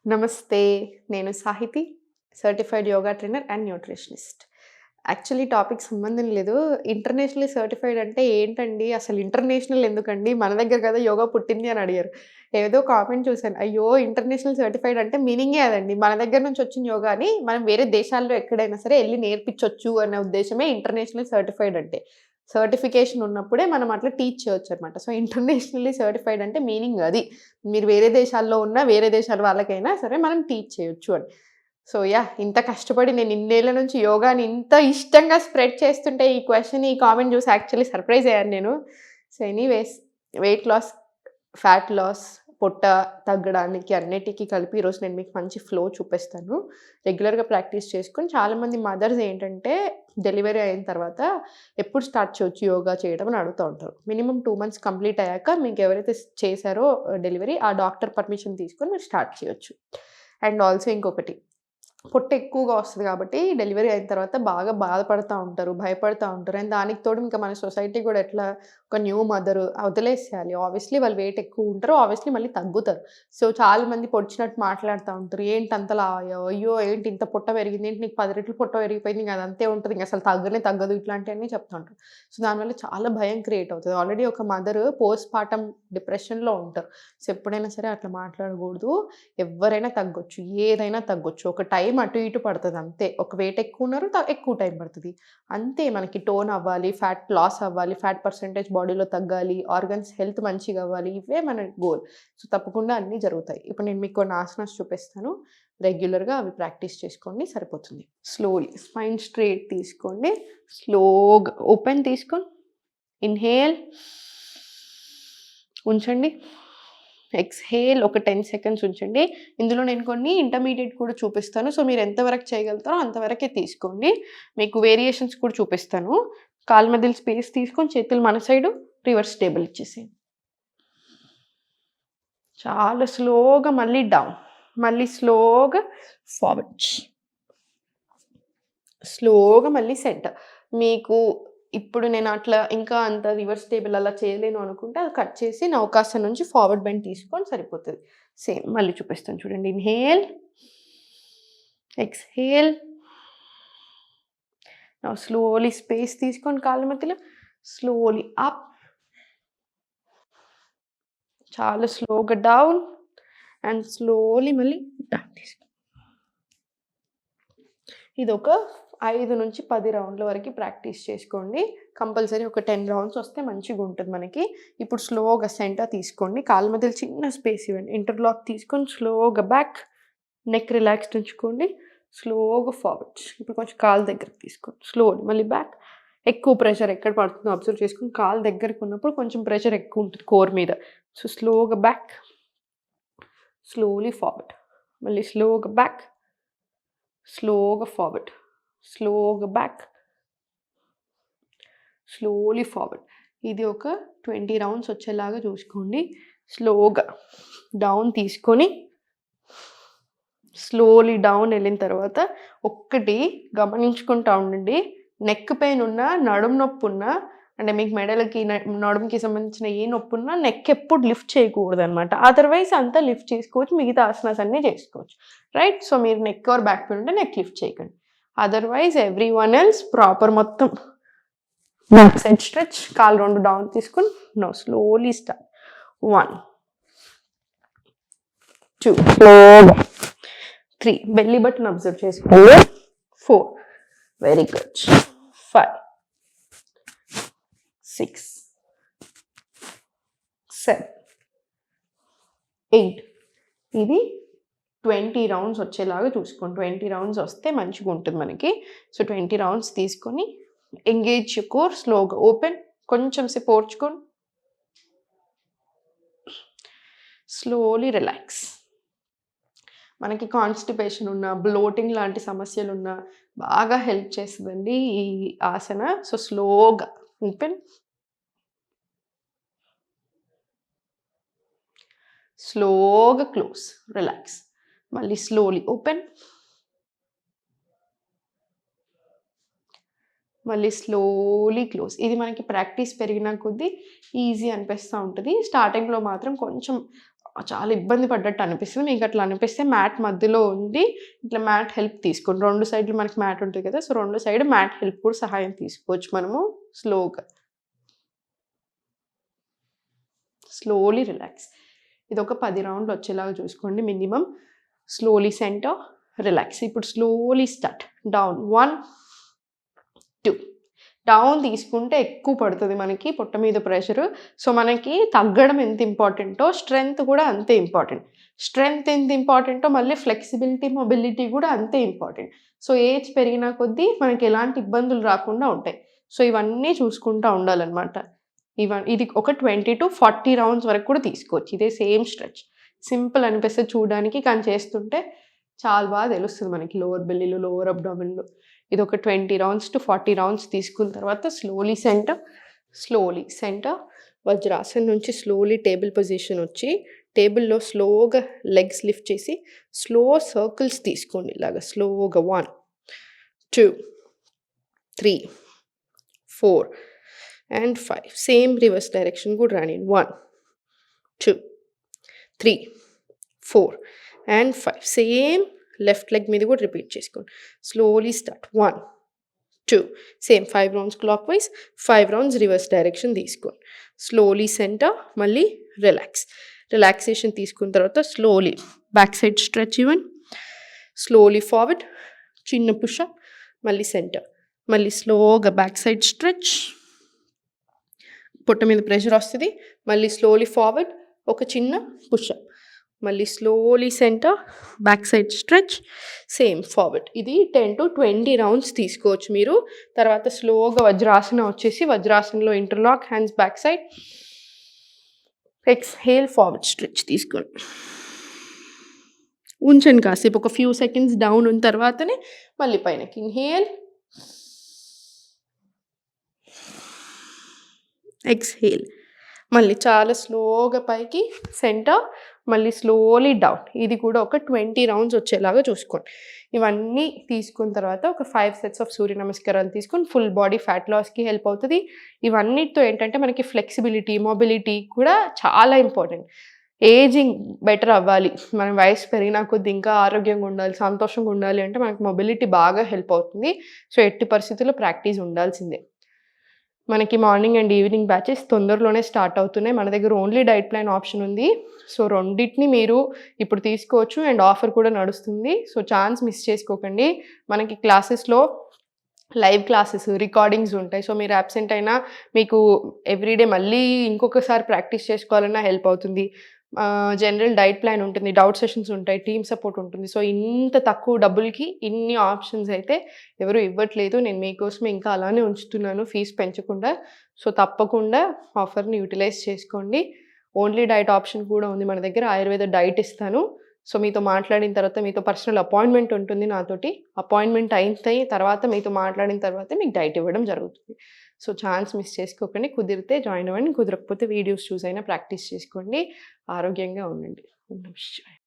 నమస్తే. నేను Sahithi, certified yoga trainer and nutritionist. Actually topic సంబంధం లేదు. ఇంటర్నేషనల్లీ సర్టిఫైడ్ అంటే ఏంటండి? అసలు ఇంటర్నేషనల్ ఎందుకండి? మన దగ్గర కదా యోగా పుట్టింది అని అడిగారు. ఏదో కామెంట్ చూసాను. అయ్యో! ఇంటర్నేషనల్ సర్టిఫైడ్ అంటే మీనింగే అదండి. మన దగ్గర నుంచి వచ్చిన యోగాని మనం వేరే దేశాల్లో ఎక్కడైనా సరే ఎళ్లి నేర్పించొచ్చు అనే ఉద్దేశ్యమే ఇంటర్నేషనల్ సర్టిఫైడ్ అంటే. సర్టిఫికేషన్ ఉన్నప్పుడే మనం అట్లా టీచ్ చేయొచ్చనమాట. సో, ఇంటర్నేషనల్లీ సర్టిఫైడ్ అంటే మీనింగ్ అది. మీరు వేరే దేశాల్లో ఉన్న వేరే దేశాల వాళ్ళకైనా సరే మనం టీచ్ చేయొచ్చు అని. సో, ఇంత కష్టపడి నేను ఇన్నేళ్ల నుంచి యోగాని ఇంత ఇష్టంగా స్ప్రెడ్ చేస్తుంటే ఈ క్వెషన్, ఈ కామెంట్ చూసి యాక్చువల్లీ సర్ప్రైజ్ అయ్యాను నేను. So, anyways weight loss, fat loss, పొట్ట తగ్గడానికి అన్నిటికి కలిపి ఈరోజు నేను మీకు మంచి ఫ్లో చూపిస్తాను. రెగ్యులర్‌గా ప్రాక్టీస్ చేసుకొని చాలామంది మదర్స్ ఏంటంటే డెలివరీ అయిన తర్వాత ఎప్పుడు స్టార్ట్ చేయొచ్చు యోగా చేయడం అని అడుగుతా ఉంటారు. మినిమమ్ 2 మంత్స్ కంప్లీట్ అయ్యాక మీకు ఎవరైతే చేశారో డెలివరీ ఆ డాక్టర్ పర్మిషన్ తీసుకొని మీరు స్టార్ట్ చేయొచ్చు. అండ్ ఆల్సో ఇంకొకటి పొట్ట ఎక్కువగా వస్తది కాబట్టి డెలివరీ అయిన తర్వాత బాగా బాధపడతా ఉంటారు, భయపడతా ఉంటారు. అండ్ దానికి తోడు ఇంకా మన సొసైటీ గూడా ఎట్లా ఒక న్యూ మదర్ వదిలేసేయాలి. ఆబ్వియస్లీ వాళ్ళు వెయిట్ ఎక్కువ ఉంటారు. ఆబ్వియస్లీ మళ్ళీ తగ్గుతారు. సో, చాలామంది పొడిచినట్టు మాట్లాడుతా ఉంటారు. ఏంటి అంత లావయ్యావు? అయ్యో! ఏంటి ఇంత పొట్ట పెరిగింది? ఏంటి నీకు 10 రెట్లు పొట్ట పెరిగిపోయింది. ఇంక అదంతే ఉంటది. ఇంక అసలు తగ్గనే తగ్గదు. ఇట్లాంటియన్నీ చెప్తా ఉంటారు. సో, దానివల్ల చాలా భయం క్రియేట్ అవుతది. ఆల్రెడీ ఒక మదర్ పోస్ట్ పార్టమ్ డిప్రెషన్‌లో ఉంటారు. సో, ఎప్పుడైనా సరే అట్లా మాట్లాడగూడదు. ఎవ్వరైనా తగ్గొచ్చు. ఏదైనా తగ్గొచ్చు. ఒక టైం అటు ఇటు పడతది అంతే. ఒక వెయిట్ ఎక్కువున్నారు ఎక్కువ టైం పడతది. అంతే మనకి టోన్ అవ్వాలి, ఫ్యాట్ లాస్ అవ్వాలి, ఫ్యాట్ పర్సెంటేజ్ బాడీలో తగ్గాలి, ఆర్గన్స్ హెల్త్ మంచిగా అవ్వాలి. ఇవే మన గోల్. సో, తప్పకుండా అన్నీ జరుగుతాయి. ఇప్పుడు నేను మీకు కొన్ని ఆసనాస్ చూపిస్తాను. రెగ్యులర్‌గా అవి ప్రాక్టీస్ చేసుకోండి సరిపోతుంది. స్లోలీ స్పైన్ స్ట్రెయిట్ తీసుకోండి. స్లోగా ఓపెన్ తీసుకొని ఇన్‌హేల్ ఉంచండి. ఎక్స్‌హేల్ ఒక 10 సెకండ్స్ ఉంచండి. ఇందులో నేను కొన్ని ఇంటర్మీడియేట్ కూడా చూపిస్తాను. సో, మీరు ఎంతవరకు చేయగలుగుతారో అంతవరకే తీసుకోండి. మీకు వేరియేషన్స్ కూడా చూపిస్తాను. కాళ్ళ మధ్యలో స్పేస్ తీసుకొని చేతులు మన సైడు రివర్స్ టేబుల్ ఇచ్చేసేయండి. చాలా స్లోగా మళ్ళీ డౌన్. మళ్ళీ స్లోగా ఫార్వర్డ్. స్లోగా మళ్ళీ సెంటర్. మీకు ఇప్పుడు నేను అట్లా ఇంకా అంత రివర్స్ టేబుల్ అలా చేయలేను అనుకుంటే అది కట్ చేసి నౌకాసన నుంచి ఫార్వర్డ్ బెండ్ తీసుకొని సరిపోతది. సేమ్ మళ్ళీ చూపిస్తాను చూడండి. Inhale, exhale. Now slowly space తీసుకొని కాళ్ళ మధ్యలో స్లోలీ అప్. చాలా స్లోగా డౌన్ అండ్ స్లోలీ మళ్ళీ డౌన్ తీసుకో. ఇదొక 5-10 రౌండ్ల వరకు ప్రాక్టీస్ చేసుకోండి. కంపల్సరీ ఒక 10 రౌండ్స్ వస్తే మంచిగుంటది మనకి. ఇప్పుడు స్లోగా సెంటర్ తీసుకోండి. కాళ్ళ మధ్యలో చిన్న స్పేస్ ఇవ్వండి. ఇంటర్లాక్ తీసుకొని స్లోగా బ్యాక్, నెక్ రిలాక్స్డ్ ఉంచుకోండి. స్లోగా ఫార్వర్డ్. ఇప్పుడు కొంచెం కాళ్ళు దగ్గరికి తీసుకోండి. స్లోలీ మళ్ళీ బ్యాక్. ఎక్కువ ప్రెషర్ ఎక్కడ పడుతుందో అబ్జర్వ్ చేసుకొని కాళ్ళు దగ్గరికి ఉన్నప్పుడు కొంచెం ప్రెషర్ ఎక్కువ ఉంటుంది కోర్ మీద. సో, స్లోగా బ్యాక్, స్లోలీ ఫార్వర్డ్. మళ్ళీ స్లోగా బ్యాక్, స్లోగా ఫార్వర్డ్, స్లోగా బ్యాక్, స్లోలీ ఫార్వర్డ్. ఇది ఒక 20 రౌండ్స్ వచ్చేలాగా చూసుకోండి. స్లోగా డౌన్ తీసుకొని స్లోలీ డౌన్ వెళ్ళిన తర్వాత ఒక్కటి గమనించుకుంటా ఉండండి. నెక్ పెయిన్ ఉన్నా, నడుము నొప్పి ఉన్నా, అంటే మీకు మెడలకి నడుముకి సంబంధించిన ఏ నొప్పి ఉన్నా నెక్ ఎప్పుడు లిఫ్ట్ చేయకూడదనమాట. అదర్వైజ్ అంతా లిఫ్ట్ చేసుకోవచ్చు. మిగతా ఆసనాస్ అన్నీ చేసుకోవచ్చు. రైట్? సో, మీరు నెక్ ఆర్ బ్యాక్ పెయిన్ ఉంటే నెక్ లిఫ్ట్ చేయకండి. అదర్వైజ్ ఎవ్రీవన్ ఎల్స్ ప్రాపర్ మొత్తం బ్యాక్ సైడ్ స్ట్రెచ్. కాళ్ళు 2 డౌన్ తీసుకొని నో స్లోలీ స్టార్ట్. 1, 2 స్లోగా, 3 బెల్లీ బటన్ అబ్జర్వ్ చేసుకోండి. 4 వెరీ గుడ్. 5, 6, 7, 8. ఇది 20 రౌండ్స్ వచ్చేలాగా చూసుకోండి. 20 రౌండ్స్ వస్తే మంచిగా ఉంటుంది మనకి. సో, 20 రౌండ్స్ తీసుకొని ఎంగేజ్ యువర్ కోర్. స్లోగా ఓపెన్, కొంచెం సేపు ఓర్చుకోండి. Slowly relax. మనకి కాన్‌స్టిపేషన్ ఉన్నా, బ్లోటింగ్ లాంటి సమస్యలున్నా బాగా హెల్ప్ చేస్తదండి ఈ ఆసన. సో, స్లోగా ఓపెన్, స్లోగా క్లోజ్, రిలాక్స్. మళ్ళీ స్లోలీ ఓపెన్, మళ్ళీ స్లోలీ క్లోజ్. ఇది మనకి ప్రాక్టీస్ పెరిగిన కొద్దీ ఈజీ అనిపిస్తూ ఉంటుంది. స్టార్టింగ్‌లో మాత్రం కొంచెం చాలా ఇబ్బంది పడ్డట్టు అనిపిస్తుంది. మీకు అట్లా అనిపిస్తే మ్యాట్ మధ్యలో ఉండి ఇట్లా మ్యాట్ హెల్ప్ తీసుకోండి. 2 సైడ్‌లు మనకి మ్యాట్ ఉంటుంది కదా! సో 2 సైడ్ మ్యాట్ హెల్ప్ కూడా సహాయం తీసుకోవచ్చు మనము స్లోగా. Slowly relax. ఇదొక 10 రౌండ్లు వచ్చేలాగా చూసుకోండి మినిమమ్. Slowly centre, relax. ఇప్పుడు స్లోలీ స్టార్ట్. డౌన్ 1, 2. డౌన్ తీసుకుంటే ఎక్కువ పడుతుంది మనకి పొట్ట మీద ప్రెషరు. సో మనకి తగ్గడం ఎంత ఇంపార్టెంటో స్ట్రెంగ్త్ కూడా అంతే ఇంపార్టెంట్. స్ట్రెంగ్త్ ఎంత ఇంపార్టెంటో మళ్ళీ ఫ్లెక్సిబిలిటీ, మొబిలిటీ కూడా అంతే ఇంపార్టెంట్. సో ఏజ్ పెరిగిన కొద్దీ మనకి ఎలాంటి ఇబ్బందులు రాకుండా ఉంటాయి. సో ఇవన్నీ చూసుకుంటూ ఉండాలన్నమాట. ఇది ఒక 20-40 రౌండ్స్ వరకు కూడా తీసుకోవచ్చు. ఇదే సేమ్ స్ట్రెచ్. సింపుల్ అనిపిస్తుంది చూడడానికి, కానీ చేస్తుంటే చాలా బాగా తెలుస్తుంది మనకి లోవర్ బెల్లీలో, లోవర్ అబ్డామిన్‌లో. ఇది ఒక 20 రౌండ్స్ టు 40 రౌండ్స్ తీసుకున్న తర్వాత స్లోలీ సెంటర్, వజ్రాసన్ నుంచి స్లోలీ టేబుల్ పొజిషన్ వచ్చి టేబుల్‌లో స్లోగా లెగ్స్ లిఫ్ట్ చేసి స్లో సర్కిల్స్ తీసుకోండి. ఇలాగా స్లోగా 1, 2, 3, 4 అండ్ 5. సేమ్ రివర్స్ డైరెక్షన్ కూడా రానియండి. 1, 2, 3, 4 అండ్ 5. సేమ్ లెఫ్ట్ లెగ్ మీద కూడా రిపీట్ చేసుకోండి. Slowly start. 1, 2. Same 5 rounds clock wise, 5 rounds reverse direction తీసుకోండి. స్లోలీ సెంటర్, మళ్ళీ రిలాక్సేషన్ తీసుకున్న తర్వాత స్లోలీ బ్యాక్ సైడ్ స్ట్రెచ్ ఇవ్వండి. స్లోలీ ఫార్వర్డ్, చిన్న పుషప్, మళ్ళీ సెంటర్, మళ్ళీ స్లోగా బ్యాక్ సైడ్ స్ట్రెచ్. పొట్ట మీద ప్రెషర్ వస్తుంది. మళ్ళీ స్లోలీ ఫార్వర్డ్, ఒక చిన్న పుషప్, మళ్ళీ slowly centre, back side stretch, same forward. ఇది 10-20 రౌండ్స్ తీసుకోవచ్చు మీరు. తర్వాత స్లోగా వజ్రాసన వచ్చేసి వజ్రాసనలో interlock, hands back side, exhale forward stretch తీసుకోండి. ఉంచండి కాసేపు, ఒక ఫ్యూ సెకండ్స్ డౌన్ ఉన్న తర్వాతనే మళ్ళీ పైనకి. ఇన్హేల్, ఎక్స్హేల్, మళ్ళీ చాలా స్లోగా పైకి సెంటర్, మళ్ళీ స్లోలీ డౌన్. ఇది కూడా ఒక 20 రౌండ్స్ వచ్చేలాగా చూసుకోండి. ఇవన్నీ తీసుకున్న తర్వాత ఒక 5 సెట్స్ ఆఫ్ సూర్య నమస్కారాలు తీసుకొని ఫుల్ బాడీ ఫ్యాట్ లాస్కి హెల్ప్ అవుతుంది. ఇవన్నిటితో ఏంటంటే మనకి ఫ్లెక్సిబిలిటీ, మొబిలిటీ కూడా చాలా ఇంపార్టెంట్. ఏజింగ్ బెటర్ అవ్వాలి, మనం వయసు పెరిగినా కొద్ది ఇంకా ఆరోగ్యంగా ఉండాలి, సంతోషంగా ఉండాలి అంటే మనకి మొబిలిటీ బాగా హెల్ప్ అవుతుంది. సో ఎట్టి పరిస్థితుల్లో ప్రాక్టీస్ ఉండాల్సిందే. మనకి మార్నింగ్ అండ్ ఈవినింగ్ బ్యాచెస్ తొందరలోనే స్టార్ట్ అవుతున్నాయి. మన దగ్గర ఓన్లీ డైట్ ప్లాన్ ఆప్షన్ ఉంది. సో రెండింటిని మీరు ఇప్పుడు తీసుకోవచ్చు అండ్ ఆఫర్ కూడా నడుస్తుంది. సో ఛాన్స్ మిస్ చేసుకోకండి. మనకి క్లాసెస్లో లైవ్ క్లాసెస్, రికార్డింగ్స్ ఉంటాయి. సో మీరు అబ్సెంట్ అయినా మీకు ఎవ్రీడే మళ్ళీ ఇంకొకసారి ప్రాక్టీస్ చేసుకోవాలన్నా హెల్ప్ అవుతుంది. జనరల్ డైట్ ప్లాన్ ఉంటుంది, డౌట్ సెషన్స్ ఉంటాయి, టీమ్ సపోర్ట్ ఉంటుంది. సో ఇంత తక్కువ డబ్బులకి ఇన్ని ఆప్షన్స్ అయితే ఎవరు ఇవ్వట్లేదు. నేను మీకోసమే ఇంకా అలానే ఉంచుతున్నాను, ఫీజు పెంచకుండా. సో తప్పకుండా ఆఫర్ని యూటిలైజ్ చేసుకోండి. ఓన్లీ డైట్ ఆప్షన్ కూడా ఉంది మన దగ్గర. ఆయుర్వేద డైట్ ఇస్తాను. సో మీతో మాట్లాడిన తర్వాత మీతో పర్సనల్ అపాయింట్మెంట్ ఉంటుంది నాతోటి. అపాయింట్మెంట్ అయిన తర్వాత మీతో మాట్లాడిన తర్వాత మీకు డైట్ ఇవ్వడం జరుగుతుంది. సో ఛాన్స్ మిస్ చేసుకోకండి. కుదిరితే జాయిన్ అవ్వండి, కుదరకపోతే వీడియోస్ చూసైనా ప్రాక్టీస్ చేసుకోండి. ఆరోగ్యంగా ఉండండి. ఓం నమః శివాయ.